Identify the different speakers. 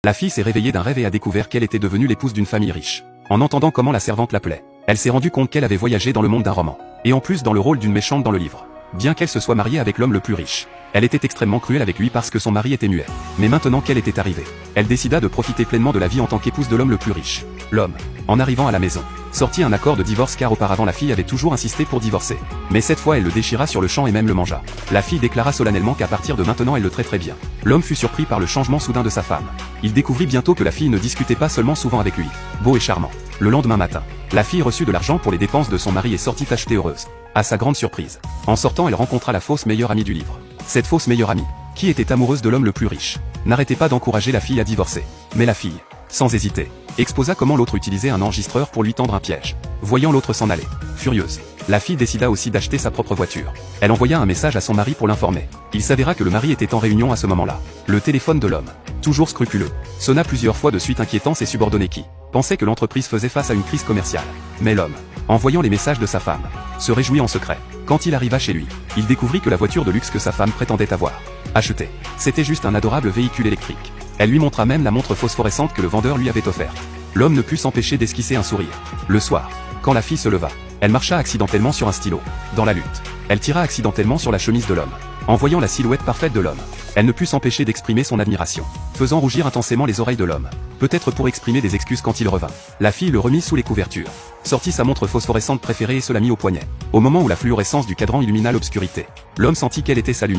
Speaker 1: La fille s'est réveillée d'un rêve et a découvert qu'elle était devenue l'épouse d'une famille riche. En entendant comment la servante l'appelait, elle s'est rendue compte qu'elle avait voyagé dans le monde d'un roman. Et en plus dans le rôle d'une méchante dans le livre. Bien qu'elle se soit mariée avec l'homme le plus riche, elle était extrêmement cruelle avec lui parce que son mari était muet. Mais maintenant qu'elle était arrivée, elle décida de profiter pleinement de la vie en tant qu'épouse de l'homme le plus riche. L'homme, en arrivant à la maison, sortit un accord de divorce car auparavant la fille avait toujours insisté pour divorcer. Mais cette fois elle le déchira sur le champ et même le mangea. La fille déclara solennellement qu'à partir de maintenant elle le traiterait bien. L'homme fut surpris par le changement soudain de sa femme. Il découvrit bientôt que la fille ne discutait pas seulement souvent avec lui, beau et charmant. Le lendemain matin, la fille reçut de l'argent pour les dépenses de son mari et sortit achetée heureuse. À sa grande surprise, en sortant elle rencontra la fausse meilleure amie du livre. Cette fausse meilleure amie, qui était amoureuse de l'homme le plus riche, n'arrêtait pas d'encourager la fille à divorcer. Mais la fille, sans hésiter, exposa comment l'autre utilisait un enregistreur pour lui tendre un piège. Voyant l'autre s'en aller, furieuse, la fille décida aussi d'acheter sa propre voiture. Elle envoya un message à son mari pour l'informer. Il s'avéra que le mari était en réunion à ce moment-là. Le téléphone de l'homme, toujours scrupuleux, sonna plusieurs fois de suite inquiétant ses subordonnés qui pensaient que l'entreprise faisait face à une crise commerciale. Mais l'homme, en voyant les messages de sa femme, se réjouit en secret. Quand il arriva chez lui, il découvrit que la voiture de luxe que sa femme prétendait avoir achetée, c'était juste un adorable véhicule électrique. Elle lui montra même la montre phosphorescente que le vendeur lui avait offerte. L'homme ne put s'empêcher d'esquisser un sourire. Le soir, quand la fille se leva, elle marcha accidentellement sur un stylo. Dans la lutte, elle tira accidentellement sur la chemise de l'homme. En voyant la silhouette parfaite de l'homme, elle ne put s'empêcher d'exprimer son admiration, faisant rougir intensément les oreilles de l'homme. Peut-être pour exprimer des excuses quand il revint. La fille le remit sous les couvertures, sortit sa montre phosphorescente préférée et se la mit au poignet. Au moment où la fluorescence du cadran illumina l'obscurité, l'homme sentit quelle était sa lumière.